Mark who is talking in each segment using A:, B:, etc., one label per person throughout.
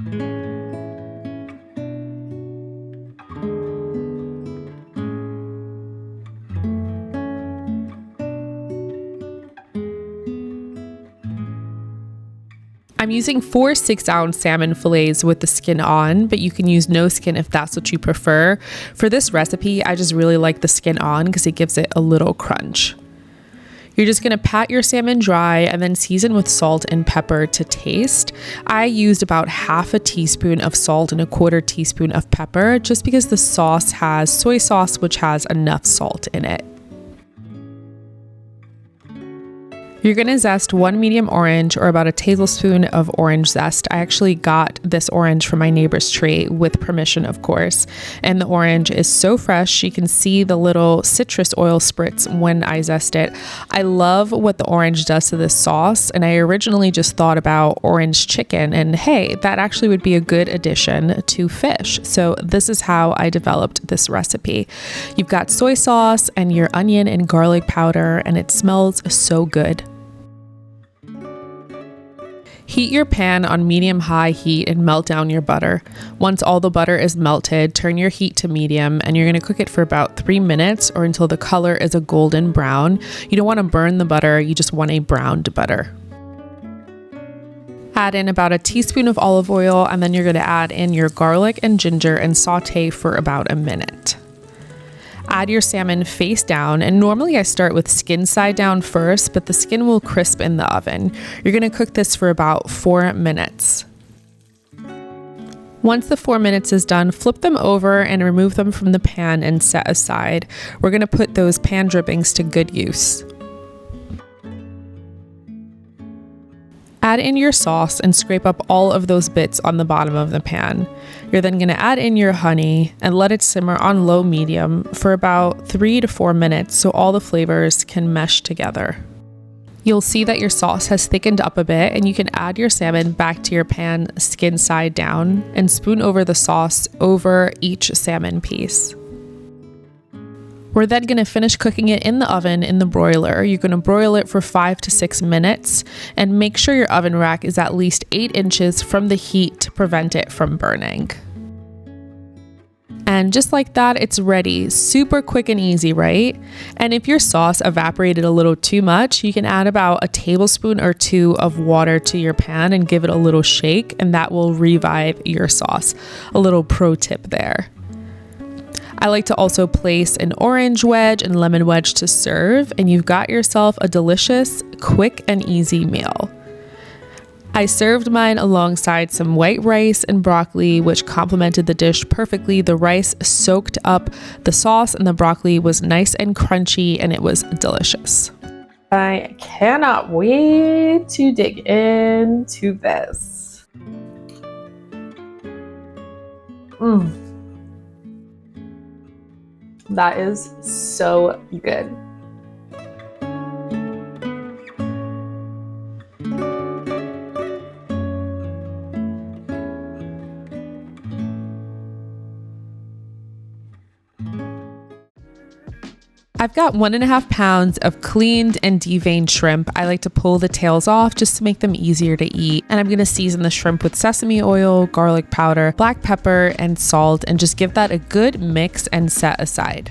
A: I'm using 4 6-ounce salmon fillets with the skin on, but you can use no skin if that's what you prefer. For this recipe, I just really like the skin on because it gives it a little crunch. You're just gonna pat your salmon dry and then season with salt and pepper to taste. I used about half a teaspoon of salt and a 1/4 teaspoon of pepper just because the sauce has soy sauce, which has enough salt in it. You're gonna zest 1 medium orange or about a tablespoon of orange zest. I actually got this orange from my neighbor's tree with permission, of course. And the orange is so fresh, you can see the little citrus oil spritz when I zest it. I love what the orange does to this sauce, and I originally just thought about orange chicken, and hey, that actually would be a good addition to fish. So this is how I developed this recipe. You've got soy sauce and your onion and garlic powder, and it smells so good. Heat your pan on medium-high heat and melt down your butter. Once all the butter is melted, turn your heat to medium, and you're going to cook it for about 3 minutes or until the color is a golden brown. You don't want to burn the butter, you just want a browned butter. Add in about a teaspoon of olive oil, and then you're going to add in your garlic and ginger and saute for about a minute. Add your salmon face down, and normally I start with skin side down first, but the skin will crisp in the oven. You're going to cook this for about 4 minutes. Once the 4 minutes is done, flip them over and remove them from the pan and set aside. We're going to put those pan drippings to good use. Add in your sauce and scrape up all of those bits on the bottom of the pan. You're then going to add in your honey and let it simmer on low medium for about 3 to 4 minutes so all the flavors can mesh together. You'll see that your sauce has thickened up a bit, and you can add your salmon back to your pan skin side down and spoon over the sauce over each salmon piece. We're then going to finish cooking it in the oven in the broiler. You're going to broil it for 5 to 6 minutes and make sure your oven rack is at least 8 inches from the heat to prevent it from burning. And just like that, it's ready. Super quick and easy, right? And if your sauce evaporated a little too much, you can add about a tablespoon or 2 of water to your pan and give it a little shake, and that will revive your sauce. A little pro tip there. I like to also place an orange wedge and lemon wedge to serve, and you've got yourself a delicious, quick and easy meal. I served mine alongside some white rice and broccoli, which complemented the dish perfectly. The rice soaked up the sauce and the broccoli was nice and crunchy, and it was delicious. I cannot wait to dig into this. That is so good. I've got 1.5 pounds of cleaned and deveined shrimp. I like to pull the tails off just to make them easier to eat. And I'm going to season the shrimp with sesame oil, garlic powder, black pepper, and salt, and just give that a good mix and set aside.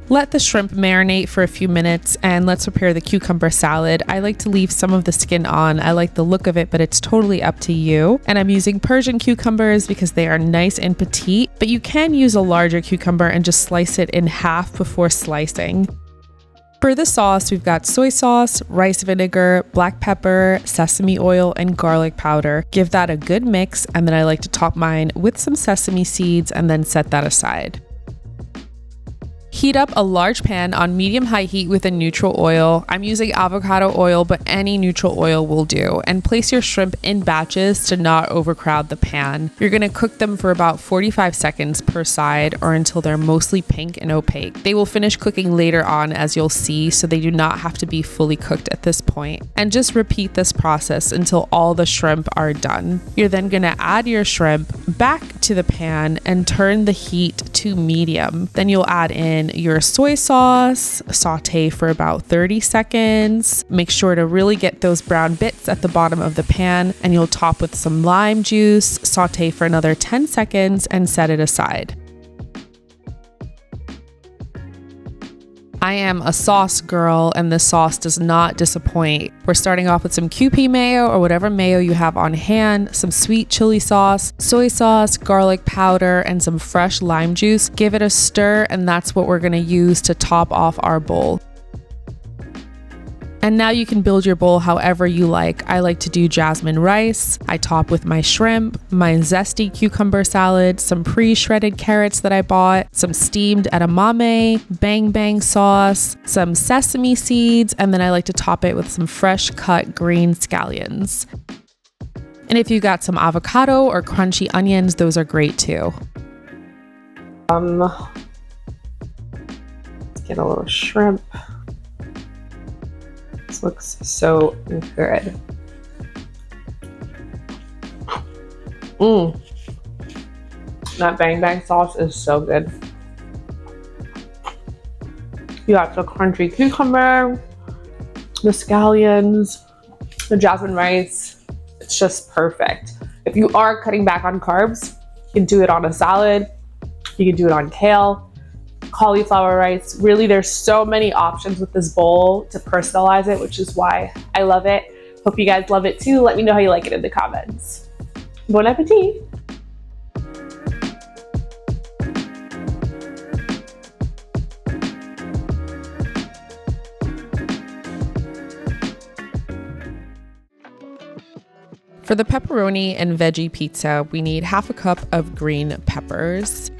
A: Let the shrimp marinate for a few minutes, and let's prepare the cucumber salad. I like to leave some of the skin on. I like the look of it, but it's totally up to you. And I'm using Persian cucumbers because they are nice and petite, but you can use a larger cucumber and just slice it in half before slicing. For the sauce, we've got soy sauce, rice vinegar, black pepper, sesame oil, and garlic powder. Give that a good mix, and then I like to top mine with some sesame seeds and then set that aside. Heat up a large pan on medium-high heat with a neutral oil. I'm using avocado oil, but any neutral oil will do. And place your shrimp in batches to not overcrowd the pan. You're gonna cook them for about 45 seconds per side or until they're mostly pink and opaque. They will finish cooking later on, as you'll see, so they do not have to be fully cooked at this point. And just repeat this process until all the shrimp are done. You're then gonna add your shrimp back to the pan and turn the heat to medium. Then you'll add in your soy sauce, saute for about 30 seconds. Make sure to really get those brown bits at the bottom of the pan, and you'll top with some lime juice, saute for another 10 seconds, and set it aside. I am a sauce girl, and this sauce does not disappoint. We're starting off with some Kewpie mayo or whatever mayo you have on hand, some sweet chili sauce, soy sauce, garlic powder, and some fresh lime juice. Give it a stir, and that's what we're gonna use to top off our bowl. And now you can build your bowl however you like. I like to do jasmine rice. I top with my shrimp, my zesty cucumber salad, some pre-shredded carrots that I bought, some steamed edamame, bang bang sauce, some sesame seeds, and then I like to top it with some fresh cut green scallions. And if you got some avocado or crunchy onions, those are great too.
B: Let's get a little shrimp. This looks so good. That bang bang sauce is so good. You got the crunchy cucumber, the scallions, the jasmine rice. It's just perfect. If you are cutting back on carbs, you can do it on a salad. You can do it on kale, cauliflower rice. Really, there's so many options with this bowl to personalize it, which is why I love it. Hope you guys love it too. Let me know how you like it in the comments. Bon appetit!
A: For the pepperoni and veggie pizza, we need half a cup of green peppers.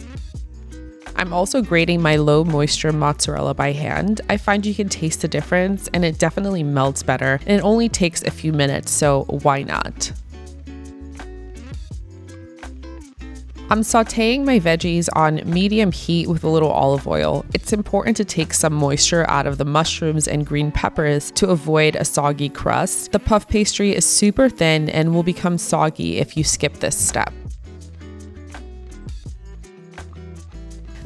A: I'm also grating my low moisture mozzarella by hand. I find you can taste the difference, and it definitely melts better, and it only takes a few minutes, so why not? I'm sauteing my veggies on medium heat with a little olive oil. It's important to take some moisture out of the mushrooms and green peppers to avoid a soggy crust. The puff pastry is super thin and will become soggy if you skip this step.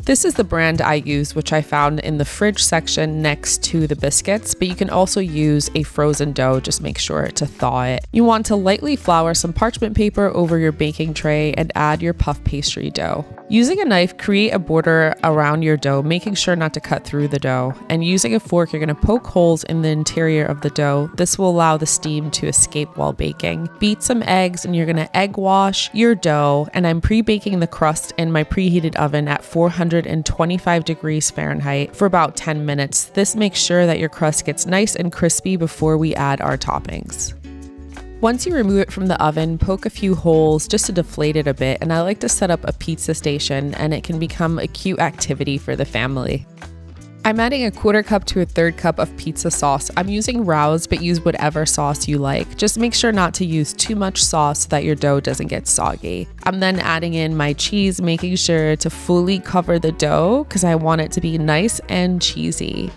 A: This is the brand I use, which I found in the fridge section next to the biscuits, but you can also use a frozen dough. Just make sure to thaw it. You want to lightly flour some parchment paper over your baking tray and add your puff pastry dough. Using a knife, create a border around your dough, making sure not to cut through the dough. And using a fork, you're going to poke holes in the interior of the dough. This will allow the steam to escape while baking. Beat some eggs, and you're going to egg wash your dough. And I'm pre-baking the crust in my preheated oven at 425 degrees Fahrenheit for about 10 minutes. This makes sure that your crust gets nice and crispy before we add our toppings. Once you remove it from the oven, poke a few holes just to deflate it a bit, and I like to set up a pizza station, and it can become a cute activity for the family. I'm adding a 1/4 cup to a 1/3 cup of pizza sauce. I'm using Rouse, but use whatever sauce you like. Just make sure not to use too much sauce so that your dough doesn't get soggy. I'm then adding in my cheese, making sure to fully cover the dough because I want it to be nice and cheesy.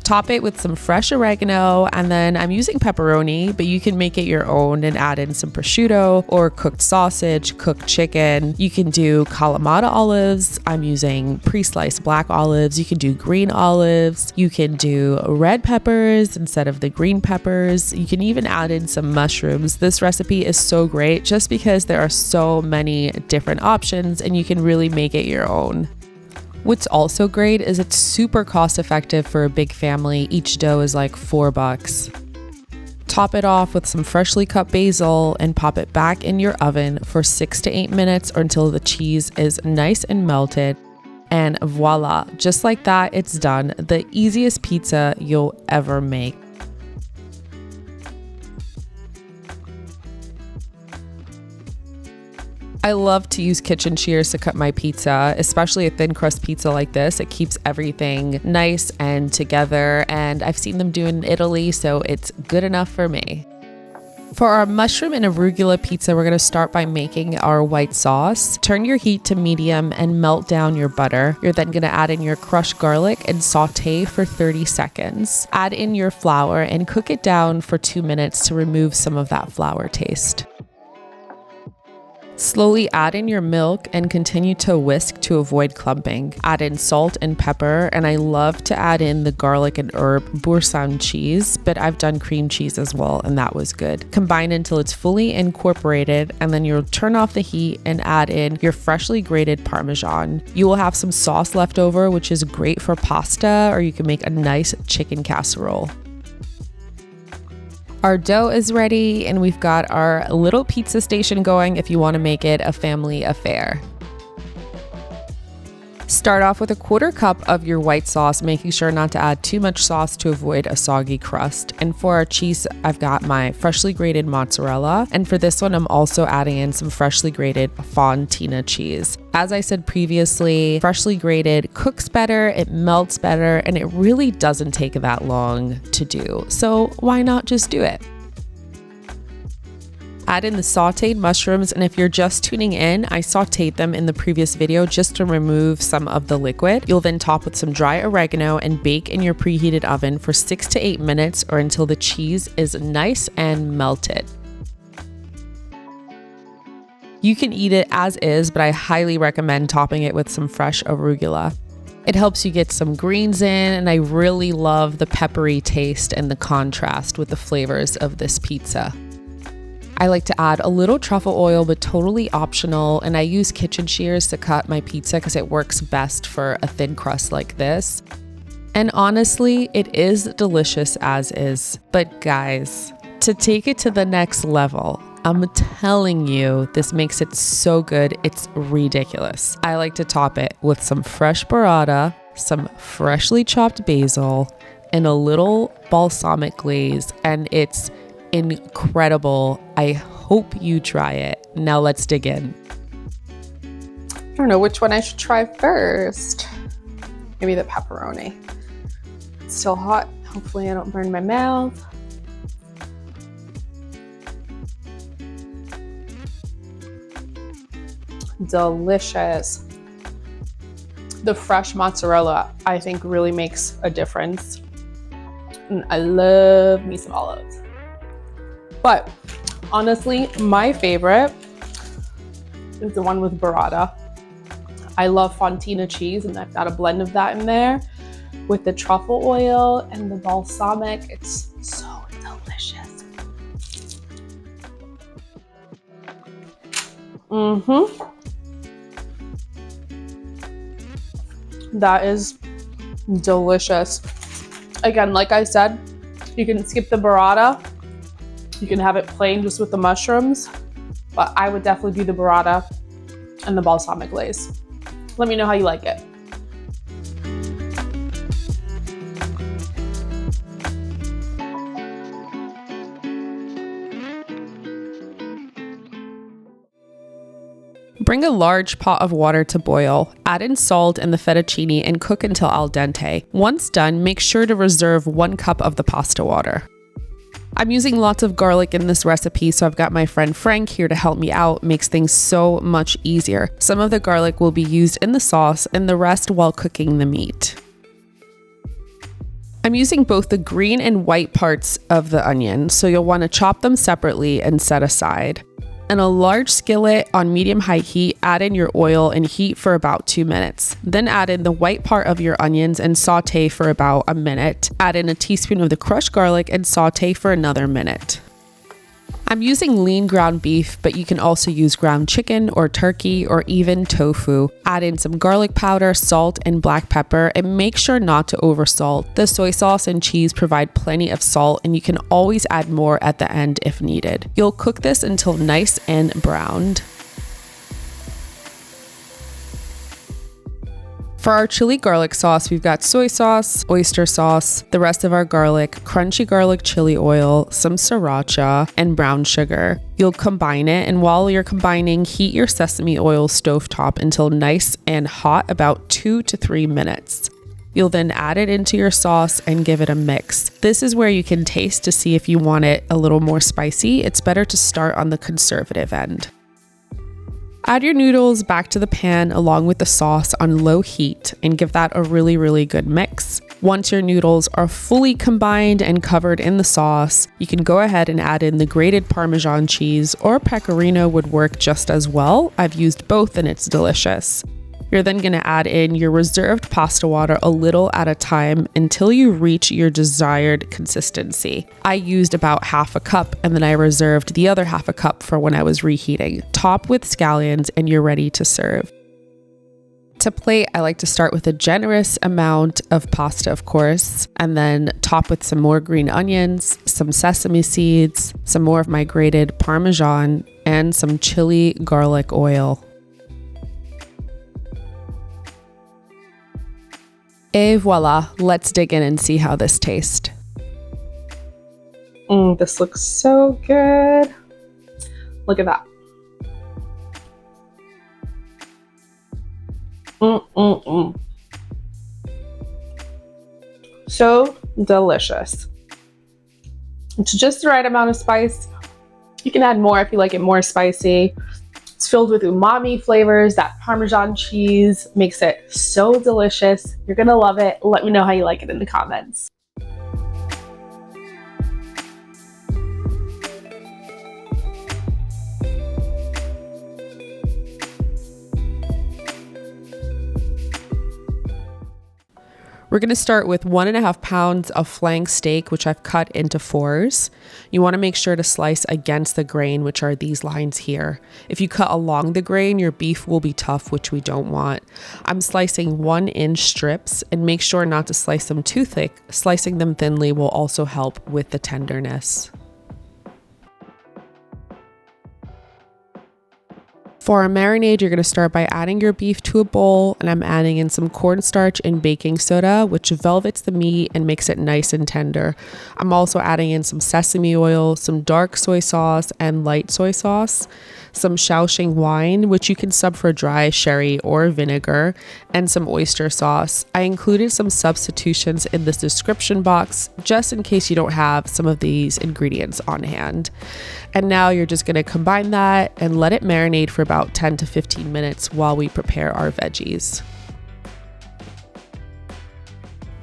A: Top it with some fresh oregano, and then I'm using pepperoni, but you can make it your own and add in some prosciutto or cooked sausage, cooked chicken. You can do Kalamata olives. I'm using pre-sliced black olives. You can do green olives. You can do red peppers instead of the green peppers. You can even add in some mushrooms. This recipe is so great just because there are so many different options and you can really make it your own. What's also great is it's super cost effective for a big family. Each dough is like $4. Top it off with some freshly cut basil and pop it back in your oven for 6 to 8 minutes or until the cheese is nice and melted. And voila, just like that, it's done. The easiest pizza you'll ever make. I love to use kitchen shears to cut my pizza, especially a thin crust pizza like this. It keeps everything nice and together, and I've seen them do it in Italy, so it's good enough for me. For our mushroom and arugula pizza, we're going to start by making our white sauce. Turn your heat to medium and melt down your butter. You're then going to add in your crushed garlic and saute for 30 seconds. Add in your flour and cook it down for 2 minutes to remove some of that flour taste. Slowly add in your milk and continue to whisk to avoid clumping. Add in salt and pepper, and I love to add in the garlic and herb boursin cheese, but I've done cream cheese as well, and that was good. Combine until it's fully incorporated, and then you'll turn off the heat and add in your freshly grated Parmesan. You will have some sauce left over, which is great for pasta, or you can make a nice chicken casserole. Our dough is ready, and we've got our little pizza station going if you want to make it a family affair. Start off with a 1/4 cup of your white sauce, making sure not to add too much sauce to avoid a soggy crust. And for our cheese, I've got my freshly grated mozzarella. And for this one, I'm also adding in some freshly grated fontina cheese. As I said previously, freshly grated cooks better, it melts better, and it really doesn't take that long to do. So why not just do it? Add in the sauteed mushrooms, and if you're just tuning in, I sauteed them in the previous video just to remove some of the liquid. You'll then top with some dry oregano and bake in your preheated oven for 6 to 8 minutes or until the cheese is nice and melted. You can eat it as is, but I highly recommend topping it with some fresh arugula. It helps you get some greens in, and I really love the peppery taste and the contrast with the flavors of this pizza. I like to add a little truffle oil, but totally optional, and I use kitchen shears to cut my pizza because it works best for a thin crust like this. And honestly, it is delicious as is. But guys, to take it to the next level, I'm telling you, this makes it so good, it's ridiculous. I like to top it with some fresh burrata, some freshly chopped basil, and a little balsamic glaze, and it's incredible. I hope you try it. Now let's dig in. I don't know which one I should try first. Maybe the pepperoni. It's still hot. Hopefully I don't burn my mouth. Delicious. The fresh mozzarella, I think, really makes a difference. And I love me some olives. But honestly, my favorite is the one with burrata. I love fontina cheese, and I've got a blend of that in there with the truffle oil and the balsamic. It's so delicious. That is delicious. Again, like I said, you can skip the burrata. You can have it plain just with the mushrooms, but I would definitely do the burrata and the balsamic glaze. Let me know how you like it. Bring a large pot of water to boil. Add in salt and the fettuccine and cook until al dente. Once done, make sure to reserve 1 cup of the pasta water. I'm using lots of garlic in this recipe, so I've got my friend Frank here to help me out. Makes things so much easier. Some of the garlic will be used in the sauce and the rest while cooking the meat. I'm using both the green and white parts of the onion, so you'll want to chop them separately and set aside. In a large skillet on medium-high heat, add in your oil and heat for about 2 minutes. Then add in the white part of your onions and saute for about a minute. Add in a teaspoon of the crushed garlic and saute for another minute. I'm using lean ground beef, but you can also use ground chicken or turkey or even tofu. Add in some garlic powder, salt, and black pepper, and make sure not to oversalt. The soy sauce and cheese provide plenty of salt, and you can always add more at the end if needed. You'll cook this until nice and browned. For our chili garlic sauce, we've got soy sauce, oyster sauce, the rest of our garlic, crunchy garlic chili oil, some sriracha, and brown sugar. You'll combine it, and while you're combining, heat your sesame oil stovetop until nice and hot, about 2 to 3 minutes. You'll then add it into your sauce and give it a mix. This is where you can taste to see if you want it a little more spicy. It's better to start on the conservative end. Add your noodles back to the pan along with the sauce on low heat and give that a really good mix. Once your noodles are fully combined and covered in the sauce, you can go ahead and add in the grated Parmesan cheese, or pecorino would work just as well. I've used both and it's delicious. You're then going to add in your reserved pasta water a little at a time until you reach your desired consistency. I used about half a cup and then I reserved the other half a cup for when I was reheating. Top with scallions and you're ready to serve. To plate, I like to start with a generous amount of pasta, of course, and then top with some more green onions, some sesame seeds, some more of my grated Parmesan, and some chili garlic oil. Et voila, let's dig in and see how this tastes.
B: This looks so good. Look at that. So delicious. It's just the right amount of spice. You can add more if you like it more spicy. It's filled with umami flavors. That Parmesan cheese makes it so delicious. You're gonna love it. Let me know how you like it in the comments.
A: We're going to start with 1.5 pounds of flank steak, which I've cut into 4s. You want to make sure to slice against the grain, which are these lines here. If you cut along the grain, your beef will be tough, which we don't want. I'm slicing 1-inch strips, and make sure not to slice them too thick. Slicing them thinly will also help with the tenderness. For our marinade, you're going to start by adding your beef to a bowl, and I'm adding in some cornstarch and baking soda, which velvets the meat and makes it nice and tender. I'm also adding in some sesame oil, some dark soy sauce and light soy sauce, some Shaoxing wine, which you can sub for dry sherry or vinegar, and some oyster sauce. I included some substitutions in this description box just in case you don't have some of these ingredients on hand. And now you're just going to combine that and let it marinate for about 10 to 15 minutes while we prepare our veggies.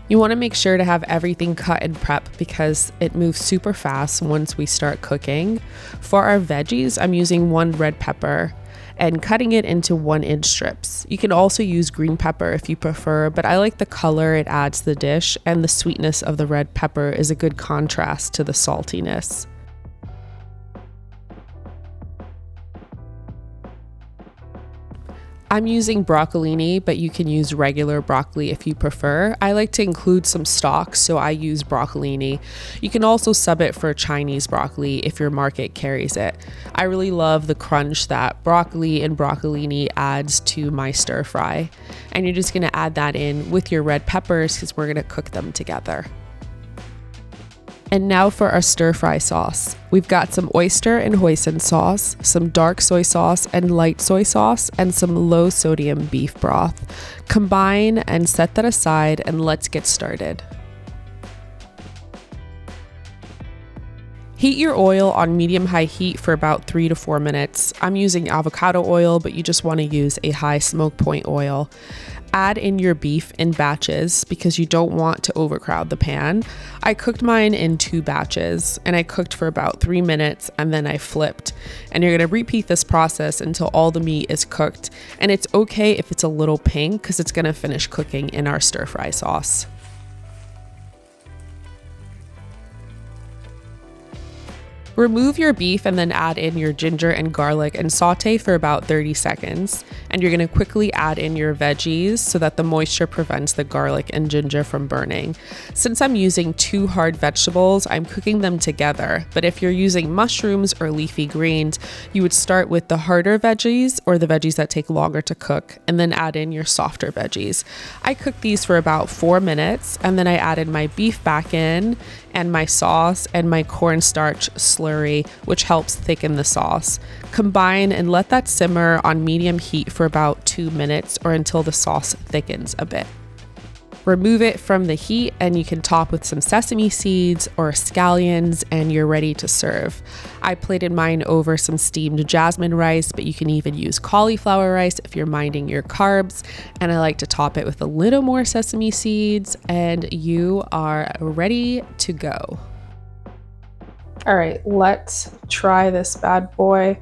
A: You want to make sure to have everything cut and prep because it moves super fast once we start cooking. For our veggies, I'm using 1 red pepper and cutting it into 1-inch strips. You can also use green pepper if you prefer, but I like the color it adds to the dish, and the sweetness of the red pepper is a good contrast to the saltiness. I'm using broccolini, but you can use regular broccoli if you prefer. I like to include some stalks, so I use broccolini. You can also sub it for Chinese broccoli if your market carries it. I really love the crunch that broccoli and broccolini adds to my stir fry. And you're just gonna add that in with your red peppers because we're gonna cook them together. And now for our stir fry sauce. We've got some oyster and hoisin sauce, some dark soy sauce and light soy sauce, and some low sodium beef broth. Combine and set that aside, and let's get started. Heat your oil on medium-high heat for about 3 to 4 minutes. I'm using avocado oil, but you just want to use a high smoke point oil. Add in your beef in batches because you don't want to overcrowd the pan. I cooked mine in 2 batches and I cooked for about 3 minutes and then I flipped. And you're going to repeat this process until all the meat is cooked. And it's okay if it's a little pink because it's going to finish cooking in our stir fry sauce. Remove your beef and then add in your ginger and garlic and saute for about 30 seconds. And you're going to quickly add in your veggies so that the moisture prevents the garlic and ginger from burning. Since I'm using 2 hard vegetables, I'm cooking them together. But if you're using mushrooms or leafy greens, you would start with the harder veggies or the veggies that take longer to cook and then add in your softer veggies. I cooked these for about 4 minutes and then I added my beef back in and my sauce and my cornstarch slurry, which helps thicken the sauce. Combine and let that simmer on medium heat for about 2 minutes or until the sauce thickens a bit. Remove it from the heat and you can top with some sesame seeds or scallions and you're ready to serve. I plated mine over some steamed jasmine rice, but you can even use cauliflower rice if you're minding your carbs. And I like to top it with a little more sesame seeds and you are ready to go.
B: All right, let's try this bad boy.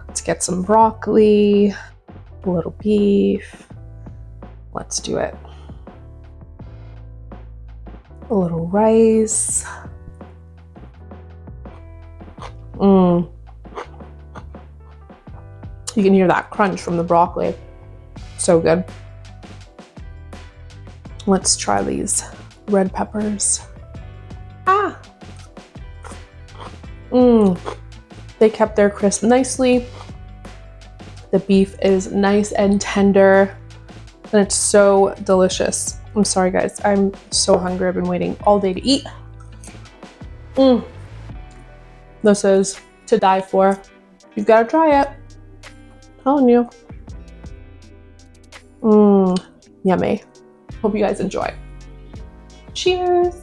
B: Let's get some broccoli, a little beef. Let's do it. A little rice. You can hear that crunch from the broccoli. So good. Let's try these red peppers. They kept their crisp nicely. The beef is nice and tender, and it's so delicious. I'm sorry guys, I'm so hungry. I've been waiting all day to eat. This is to die for. You've got to try it. I'm telling you. Yummy. Hope you guys enjoy. Cheers.